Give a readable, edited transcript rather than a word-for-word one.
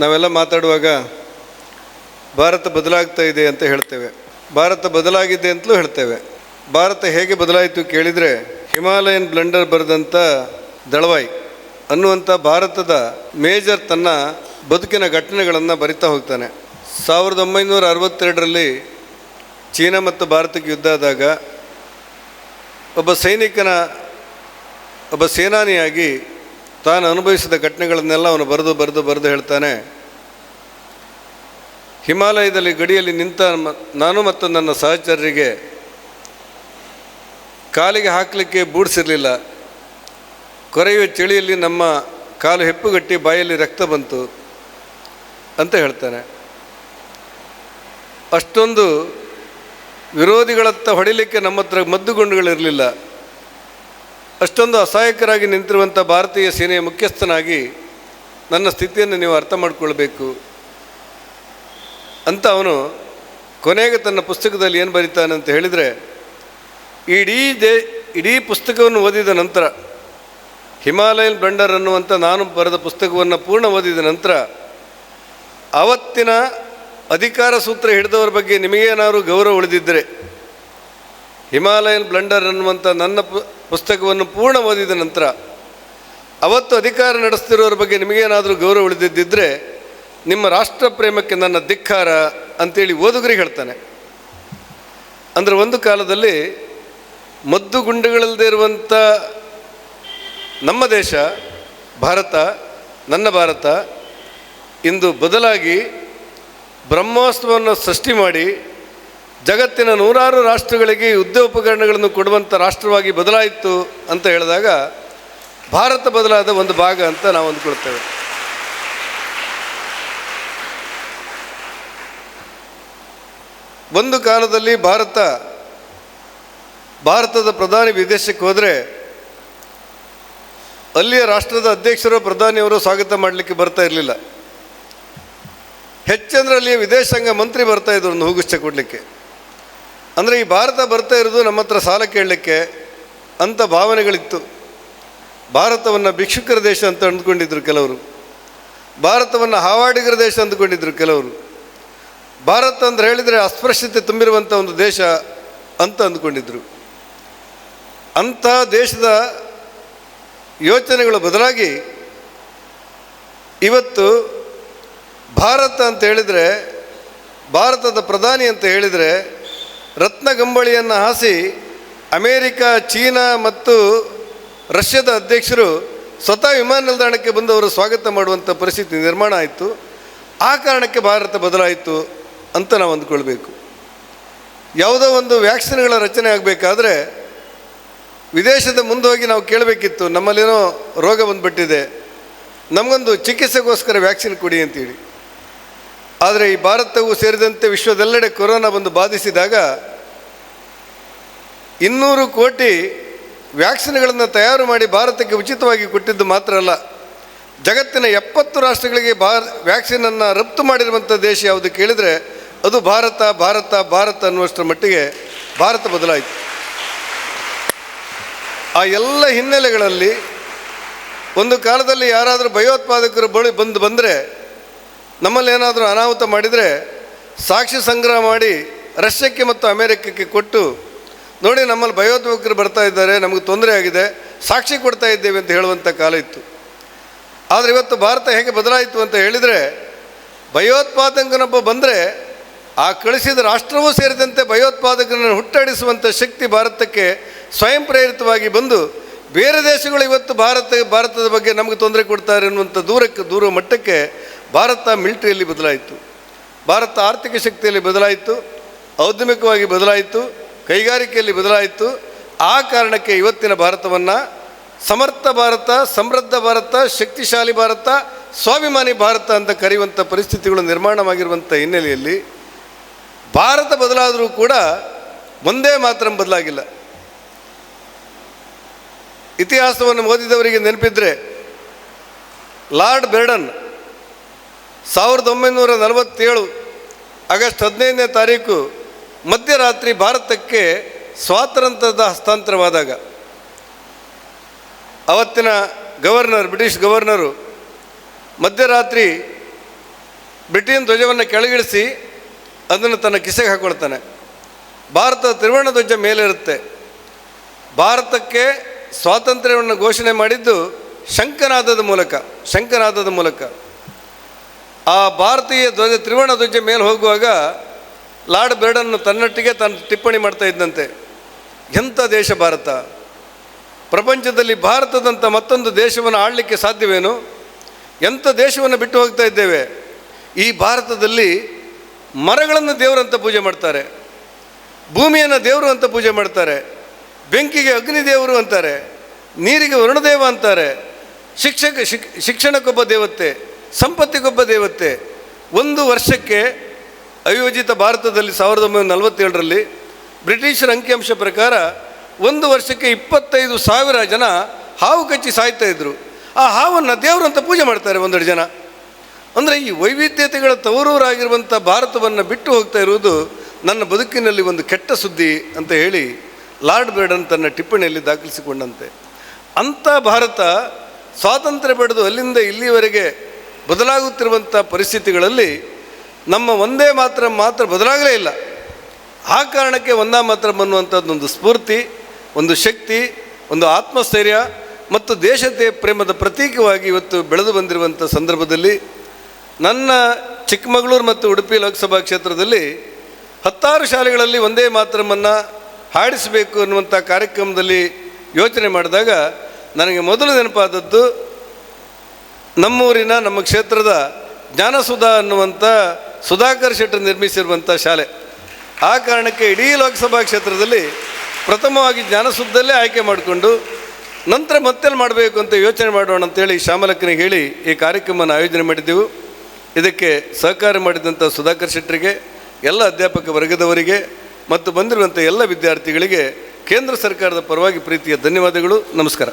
ನಾವೆಲ್ಲ ಮಾತಾಡುವಾಗ ಭಾರತ ಬದಲಾಗ್ತಾ ಇದೆ ಅಂತ ಹೇಳ್ತೇವೆ. ಭಾರತ ಬದಲಾಗಿದೆ ಅಂತಲೂ ಹೇಳ್ತೇವೆ. ಭಾರತ ಹೇಗೆ ಬದಲಾಯಿತು ಕೇಳಿದರೆ, ಹಿಮಾಲಯನ್ ಬ್ಲೆಂಡರ್ ಬರೆದಂಥ ದಳವಾಯಿ ಅನ್ನುವಂಥ ಭಾರತದ ಮೇಜರ್ ತನ್ನ ಬದುಕಿನ ಘಟನೆಗಳನ್ನು ಬರಿತಾ ಹೋಗ್ತಾನೆ. 1962ರಲ್ಲಿ ಚೀನಾ ಮತ್ತು ಭಾರತಕ್ಕೆ ಯುದ್ಧ ಆದಾಗ ಒಬ್ಬ ಸೇನಾನಿಯಾಗಿ ತಾನು ಅನುಭವಿಸಿದ ಘಟನೆಗಳನ್ನೆಲ್ಲ ಅವನು ಬರೆದು ಹೇಳ್ತಾನೆ. ಹಿಮಾಲಯದಲ್ಲಿ ಗಡಿಯಲ್ಲಿ ನಿಂತ ನಾನು ಮತ್ತು ನನ್ನ ಸಹಚರರಿಗೆ ಕಾಲಿಗೆ ಹಾಕಲಿಕ್ಕೆ ಬೂಟ್ಸ್ ಇರಲಿಲ್ಲ. ಕೊರೆಯುವ ಚಳಿಯಲ್ಲಿ ನಮ್ಮ ಕಾಲು ಹೆಪ್ಪುಗಟ್ಟಿ ಬಾಯಲ್ಲಿ ರಕ್ತ ಬಂತು ಅಂತ ಹೇಳ್ತಾನೆ. ಅಷ್ಟೊಂದು ವಿರೋಧಿಗಳತ್ತ ಹೊಡಿಲಿಕ್ಕೆ ನಮ್ಮ ಹತ್ರ ಮದ್ದುಗುಂಡುಗಳಿರಲಿಲ್ಲ. ಅಷ್ಟೊಂದು ಅಸಹಾಯಕರಾಗಿ ನಿಂತಿರುವಂಥ ಭಾರತೀಯ ಸೇನೆಯ ಮುಖ್ಯಸ್ಥನಾಗಿ ನನ್ನ ಸ್ಥಿತಿಯನ್ನು ನೀವು ಅರ್ಥ ಮಾಡಿಕೊಳ್ಬೇಕು ಅಂತ ಅವನು ಕೊನೆಗೆ ತನ್ನ ಪುಸ್ತಕದಲ್ಲಿ ಏನು ಬರೀತಾನೆ ಅಂತ ಹೇಳಿದರೆ, ಇಡೀ ಪುಸ್ತಕವನ್ನು ಓದಿದ ನಂತರ, ಹಿಮಾಲಯನ್ ಬ್ಲೆಂಡರ್ ಅನ್ನುವಂಥ ನಾನು ಬರೆದ ಪುಸ್ತಕವನ್ನು ಪೂರ್ಣ ಓದಿದ ನಂತರ, ಆವತ್ತಿನ ಅಧಿಕಾರ ಸೂತ್ರ ಹಿಡಿದವರ ಬಗ್ಗೆ ನಿಮಗೇನಾದರೂ ಗೌರವ ಉಳಿದಿದ್ದರೆ, ಹಿಮಾಲಯನ್ ಬ್ಲೆಂಡರ್ ಅನ್ನುವಂಥ ನನ್ನ ಪುಸ್ತಕವನ್ನು ಪೂರ್ಣ ಓದಿದ ನಂತರ ಅವತ್ತು ಅಧಿಕಾರ ನಡೆಸ್ತಿರೋರ ಬಗ್ಗೆ ನಿಮಗೇನಾದರೂ ಗೌರವ ಉಳಿದಿದ್ದರೆ ನಿಮ್ಮ ರಾಷ್ಟ್ರ ಪ್ರೇಮಕ್ಕೆ ನನ್ನ ಧಿಕ್ಕಾರ ಅಂತೇಳಿ ಓದುಗರಿಗೆ ಹೇಳ್ತಾನೆ. ಅಂದರೆ ಒಂದು ಕಾಲದಲ್ಲಿ ಮದ್ದು ಗುಂಡುಗಳಲ್ಲದೆ ಇರುವಂಥ ನಮ್ಮ ದೇಶ ಭಾರತ, ನನ್ನ ಭಾರತ, ಇಂದು ಬದಲಾಗಿ ಬ್ರಹ್ಮೋತ್ಸವವನ್ನು ಸೃಷ್ಟಿ ಮಾಡಿ ಜಗತ್ತಿನ 100 ರಾಷ್ಟ್ರಗಳಿಗೆ ಯುದ್ಧ ಉಪಕರಣಗಳನ್ನು ಕೊಡುವಂಥ ರಾಷ್ಟ್ರವಾಗಿ ಬದಲಾಯಿತು ಅಂತ ಹೇಳಿದಾಗ ಭಾರತ ಬದಲಾದ ಒಂದು ಭಾಗ ಅಂತ ನಾವು ಅಂದ್ಕೊಳ್ತೇವೆ. ಒಂದು ಕಾಲದಲ್ಲಿ ಭಾರತದ ಪ್ರಧಾನಿ ವಿದೇಶಕ್ಕೆ ಹೋದರೆ ಅಲ್ಲಿಯ ರಾಷ್ಟ್ರದ ಅಧ್ಯಕ್ಷರು ಪ್ರಧಾನಿಯವರು ಸ್ವಾಗತ ಮಾಡಲಿಕ್ಕೆ ಬರ್ತಾ ಇರಲಿಲ್ಲ. ಹೆಚ್ಚಂದ್ರೆ ಅಲ್ಲಿಯ ವಿದೇಶಾಂಗ ಮಂತ್ರಿ ಬರ್ತಾಯಿದ್ರು ಒಂದು ಹೂಗುಚ್ಛ ಕೊಡಲಿಕ್ಕೆ. ಅಂದರೆ ಈ ಭಾರತ ಬರ್ತಾ ಇರೋದು ನಮ್ಮ ಹತ್ರ ಸಾಲ ಕೇಳಲಿಕ್ಕೆ ಅಂತ ಭಾವನೆಗಳಿತ್ತು. ಭಾರತವನ್ನು ಭಿಕ್ಷುಕರ ದೇಶ ಅಂತ ಅಂದ್ಕೊಂಡಿದ್ರು ಕೆಲವರು, ಭಾರತವನ್ನು ಹಾವಾಡಿಗರ ದೇಶ ಅಂದ್ಕೊಂಡಿದ್ರು ಕೆಲವರು, ಭಾರತ ಅಂದ್ರೆ ಹೇಳಿದರೆ ಅಸ್ಪೃಶ್ಯತೆ ತುಂಬಿರುವಂಥ ಒಂದು ದೇಶ ಅಂತ ಅಂದ್ಕೊಂಡಿದ್ರು. ಅಂಥ ದೇಶದ ಯೋಚನೆಗಳು ಬದಲಾಗಿ ಇವತ್ತು ಭಾರತ ಅಂತ ಹೇಳಿದರೆ, ಭಾರತದ ಪ್ರಧಾನಿ ಅಂತ ಹೇಳಿದರೆ ರತ್ನಗಂಬಳಿಯನ್ನು ಹಾಸಿ ಅಮೇರಿಕಾ, ಚೀನಾ ಮತ್ತು ರಷ್ಯಾದ ಅಧ್ಯಕ್ಷರು ಸ್ವತಃ ವಿಮಾನ ನಿಲ್ದಾಣಕ್ಕೆ ಬಂದವರು ಸ್ವಾಗತ ಮಾಡುವಂಥ ಪರಿಸ್ಥಿತಿ ನಿರ್ಮಾಣ ಆಯಿತು. ಆ ಕಾರಣಕ್ಕೆ ಭಾರತ ಬದಲಾಯಿತು ಅಂತ ನಾವು ಅಂದ್ಕೊಳ್ಬೇಕು. ಯಾವುದೋ ಒಂದು ವ್ಯಾಕ್ಸಿನ್ಗಳ ರಚನೆ ಆಗಬೇಕಾದ್ರೆ ವಿದೇಶದ ಮುಂದೆ ಹೋಗಿ ನಾವು ಕೇಳಬೇಕಿತ್ತು, ನಮ್ಮಲ್ಲೇನೋ ರೋಗ ಬಂದುಬಿಟ್ಟಿದೆ, ನಮಗೊಂದು ಚಿಕಿತ್ಸೆಗೋಸ್ಕರ ವ್ಯಾಕ್ಸಿನ್ ಕೊಡಿ ಅಂತೇಳಿ. ಆದರೆ ಈ ಭಾರತವು ಸೇರಿದಂತೆ ವಿಶ್ವದೆಲ್ಲೆಡೆ ಕೊರೋನಾ ಬಂದು ಬಾಧಿಸಿದಾಗ 200 ಕೋಟಿ ವ್ಯಾಕ್ಸಿನ್ಗಳನ್ನು ತಯಾರು ಮಾಡಿ ಭಾರತಕ್ಕೆ ಉಚಿತವಾಗಿ ಕೊಟ್ಟಿದ್ದು ಮಾತ್ರ ಅಲ್ಲ, ಜಗತ್ತಿನ 70 ರಾಷ್ಟ್ರಗಳಿಗೆ ವ್ಯಾಕ್ಸಿನನ್ನು ರಫ್ತು ಮಾಡಿರುವಂಥ ದೇಶ ಯಾವುದು ಕೇಳಿದರೆ ಅದು ಭಾರತ ಭಾರತ ಭಾರತ ಅನ್ನುವಷ್ಟರ ಮಟ್ಟಿಗೆ ಭಾರತ ಬದಲಾಯಿತು. ಆ ಎಲ್ಲ ಹಿನ್ನೆಲೆಗಳಲ್ಲಿ ಒಂದು ಕಾಲದಲ್ಲಿ ಯಾರಾದರೂ ಭಯೋತ್ಪಾದಕರು ಬಂದರೆ ನಮ್ಮಲ್ಲಿ ಏನಾದರೂ ಅನಾಹುತ ಮಾಡಿದರೆ ಸಾಕ್ಷಿ ಸಂಗ್ರಹ ಮಾಡಿ ರಷ್ಯಾಕ್ಕೆ ಮತ್ತು ಅಮೇರಿಕಕ್ಕೆ ಕೊಟ್ಟು, ನೋಡಿ ನಮ್ಮಲ್ಲಿ ಭಯೋತ್ಪಾದಕರು ಬರ್ತಾ ಇದ್ದಾರೆ, ನಮಗೆ ತೊಂದರೆ ಆಗಿದೆ, ಸಾಕ್ಷಿ ಕೊಡ್ತಾ ಇದ್ದೇವೆ ಅಂತ ಹೇಳುವಂಥ ಕಾಲ ಇತ್ತು. ಆದರೆ ಇವತ್ತು ಭಾರತ ಹೇಗೆ ಬದಲಾಯಿತು ಅಂತ ಹೇಳಿದರೆ, ಭಯೋತ್ಪಾದಕನೊಬ್ಬ ಬಂದರೆ ಆ ಕಳಿಸಿದ ರಾಷ್ಟ್ರವೂ ಸೇರಿದಂತೆ ಭಯೋತ್ಪಾದಕರನ್ನು ಹುಟ್ಟಾಡಿಸುವಂಥ ಶಕ್ತಿ ಭಾರತಕ್ಕೆ ಸ್ವಯಂ ಪ್ರೇರಿತವಾಗಿ ಬಂದು ಬೇರೆ ದೇಶಗಳು ಇವತ್ತು ಭಾರತದ ಬಗ್ಗೆ ನಮಗೆ ತೊಂದರೆ ಕೊಡ್ತಾರೆ ಅನ್ನುವಂಥ ದೂರ ಮಟ್ಟಕ್ಕೆ ಭಾರತ ಮಿಲಿಟರಿಯಲ್ಲಿ ಬದಲಾಯಿತು, ಭಾರತ ಆರ್ಥಿಕ ಶಕ್ತಿಯಲ್ಲಿ ಬದಲಾಯಿತು, ಔದ್ಯಮಿಕವಾಗಿ ಬದಲಾಯಿತು, ಕೈಗಾರಿಕೆಯಲ್ಲಿ ಬದಲಾಯಿತು. ಆ ಕಾರಣಕ್ಕೆ ಇವತ್ತಿನ ಭಾರತವನ್ನು ಸಮರ್ಥ ಭಾರತ, ಸಮೃದ್ಧ ಭಾರತ, ಶಕ್ತಿಶಾಲಿ ಭಾರತ, ಸ್ವಾಭಿಮಾನಿ ಭಾರತ ಅಂತ ಕರೆಯುವಂಥ ಪರಿಸ್ಥಿತಿಗಳು ನಿರ್ಮಾಣವಾಗಿರುವಂಥ ಹಿನ್ನೆಲೆಯಲ್ಲಿ ಭಾರತ ಬದಲಾದರೂ ಕೂಡ ಒಂದೇ ಮಾತ್ರ ಬದಲಾಗಿಲ್ಲ. ಇತಿಹಾಸವನ್ನು ಓದಿದವರಿಗೆ ನೆನಪಿದ್ರೆ, ಲಾರ್ಡ್ ಬೆರ್ಡನ್ 1947 ಆಗಸ್ಟ್ 15ನೇ ತಾರೀಕು ಮಧ್ಯರಾತ್ರಿ ಭಾರತಕ್ಕೆ ಸ್ವಾತಂತ್ರ್ಯದ ಹಸ್ತಾಂತರವಾದಾಗ ಅವತ್ತಿನ ಬ್ರಿಟಿಷ್ ಗವರ್ನರು ಮಧ್ಯರಾತ್ರಿ ಬ್ರಿಟನ್ ಧ್ವಜವನ್ನು ಕೆಳಗಿಳಿಸಿ ಅದನ್ನು ತನ್ನ ಕಿಸೆಗೆ ಹಾಕ್ಕೊಳ್ತಾನೆ. ಭಾರತದ ತ್ರಿವರ್ಣ ಧ್ವಜ ಮೇಲಿರುತ್ತೆ. ಭಾರತಕ್ಕೆ ಸ್ವಾತಂತ್ರ್ಯವನ್ನು ಘೋಷಣೆ ಮಾಡಿದ್ದು ಶಂಖನಾದದ ಮೂಲಕ. ಆ ಭಾರತೀಯ ತ್ರಿವರ್ಣ ಧ್ವಜ ಮೇಲೆ ಹೋಗುವಾಗ ಲಾರ್ಡ್ ಬೇರ್ಡನ್ನು ತನ್ನೊಟ್ಟಿಗೆ ತಾನು ಟಿಪ್ಪಣಿ ಮಾಡ್ತಾ ಇದ್ದಂತೆ, ಎಂಥ ದೇಶ ಭಾರತ, ಪ್ರಪಂಚದಲ್ಲಿ ಭಾರತದಂಥ ಮತ್ತೊಂದು ದೇಶವನ್ನು ಆಳಲಿಕ್ಕೆ ಸಾಧ್ಯವೇನು, ಎಂಥ ದೇಶವನ್ನು ಬಿಟ್ಟು ಹೋಗ್ತಾ ಇದ್ದೇವೆ. ಈ ಭಾರತದಲ್ಲಿ ಮರಗಳನ್ನು ದೇವರಂತ ಪೂಜೆ ಮಾಡ್ತಾರೆ, ಭೂಮಿಯನ್ನು ದೇವರು ಅಂತ ಪೂಜೆ ಮಾಡ್ತಾರೆ, ಬೆಂಕಿಗೆ ಅಗ್ನಿದೇವರು ಅಂತಾರೆ, ನೀರಿಗೆ ವರುಣದೇವ ಅಂತಾರೆ, ಶಿಕ್ಷಣಕ್ಕೊಬ್ಬ ದೇವತೆ, ಸಂಪತ್ತಿಗೊಬ್ಬ ದೇವತೆ. ಒಂದು ವರ್ಷಕ್ಕೆ ಅಯೋಜಿತ ಭಾರತದಲ್ಲಿ 1947ರಲ್ಲಿ ಬ್ರಿಟಿಷರ ಅಂಕಿಅಂಶ ಪ್ರಕಾರ ಒಂದು ವರ್ಷಕ್ಕೆ 25,000 ಜನ ಹಾವು ಕಚ್ಚಿ ಸಾಯ್ತಾ ಇದ್ದರು. ಆ ಹಾವನ್ನು ದೇವರು ಅಂತ ಪೂಜೆ ಮಾಡ್ತಾರೆ ಒಂದೆರಡು ಜನ. ಅಂದರೆ ಈ ವೈವಿಧ್ಯತೆಗಳ ತವರೂರಾಗಿರುವಂಥ ಭಾರತವನ್ನು ಬಿಟ್ಟು ಹೋಗ್ತಾ ಇರುವುದು ನನ್ನ ಬದುಕಿನಲ್ಲಿ ಒಂದು ಕೆಟ್ಟ ಸುದ್ದಿ ಅಂತ ಹೇಳಿ ಲಾರ್ಡ್ ಬೇರ್ಡನ್ ತನ್ನ ಟಿಪ್ಪಣಿಯಲ್ಲಿ ದಾಖಲಿಸಿಕೊಂಡಂತೆ. ಅಂಥ ಭಾರತ ಸ್ವಾತಂತ್ರ್ಯ ಪಡೆದು ಅಲ್ಲಿಂದ ಇಲ್ಲಿವರೆಗೆ ಬದಲಾಗುತ್ತಿರುವಂಥ ಪರಿಸ್ಥಿತಿಗಳಲ್ಲಿ ನಮ್ಮ ಒಂದೇ ಮಾತ್ರ ಬದಲಾಗಲೇ ಇಲ್ಲ. ಆ ಕಾರಣಕ್ಕೆ ಒಂದೇ ಮಾತ್ರ ಅನ್ನುವಂಥದ್ದೊಂದು ಸ್ಫೂರ್ತಿ, ಒಂದು ಶಕ್ತಿ, ಒಂದು ಆತ್ಮಸ್ಥೈರ್ಯ ಮತ್ತು ದೇಶದ ಪ್ರೇಮದ ಪ್ರತೀಕವಾಗಿ ಇವತ್ತು ಬೆಳೆದು ಬಂದಿರುವಂಥ ಸಂದರ್ಭದಲ್ಲಿ ನನ್ನ ಚಿಕ್ಕಮಗಳೂರು ಮತ್ತು ಉಡುಪಿ ಲೋಕಸಭಾ ಕ್ಷೇತ್ರದಲ್ಲಿ 10 ಶಾಲೆಗಳಲ್ಲಿ ಒಂದೇ ಮಾತರವನ್ನು ಹಾಡಿಸಬೇಕು ಅನ್ನುವಂಥ ಕಾರ್ಯಕ್ರಮದಲ್ಲಿ ಯೋಚನೆ ಮಾಡಿದಾಗ ನನಗೆ ಮೊದಲು ನೆನಪಾದದ್ದು ನಮ್ಮೂರಿನ ನಮ್ಮ ಕ್ಷೇತ್ರದ ಜ್ಞಾನಸುಧಾ ಅನ್ನುವಂಥ ಸುಧಾಕರ್ ಶೆಟ್ಟರ್ ನಿರ್ಮಿಸಿರುವಂಥ ಶಾಲೆ. ಆ ಕಾರಣಕ್ಕೆ ಇಡೀ ಲೋಕಸಭಾ ಕ್ಷೇತ್ರದಲ್ಲಿ ಪ್ರಥಮವಾಗಿ ಜ್ಞಾನಸುಧದಲ್ಲೇ ಆಯ್ಕೆ ಮಾಡಿಕೊಂಡು ನಂತರ ಮತ್ತೆಲ್ಲಿ ಮಾಡಬೇಕು ಅಂತ ಯೋಚನೆ ಮಾಡೋಣ ಅಂತೇಳಿ ಶ್ಯಾಮಲಕ್ಕನಿಗೆ ಹೇಳಿ ಈ ಕಾರ್ಯಕ್ರಮವನ್ನು ಆಯೋಜನೆ ಮಾಡಿದ್ದೆವು. ಇದಕ್ಕೆ ಸಹಕಾರ ಮಾಡಿದಂಥ ಸುಧಾಕರ್ ಶೆಟ್ಟರಿಗೆ, ಎಲ್ಲ ಅಧ್ಯಾಪಕ ವರ್ಗದವರಿಗೆ ಮತ್ತು ಬಂದಿರುವಂಥ ಎಲ್ಲ ವಿದ್ಯಾರ್ಥಿಗಳಿಗೆ ಕೇಂದ್ರ ಸರ್ಕಾರದ ಪರವಾಗಿ ಪ್ರೀತಿಯ ಧನ್ಯವಾದಗಳು. ನಮಸ್ಕಾರ.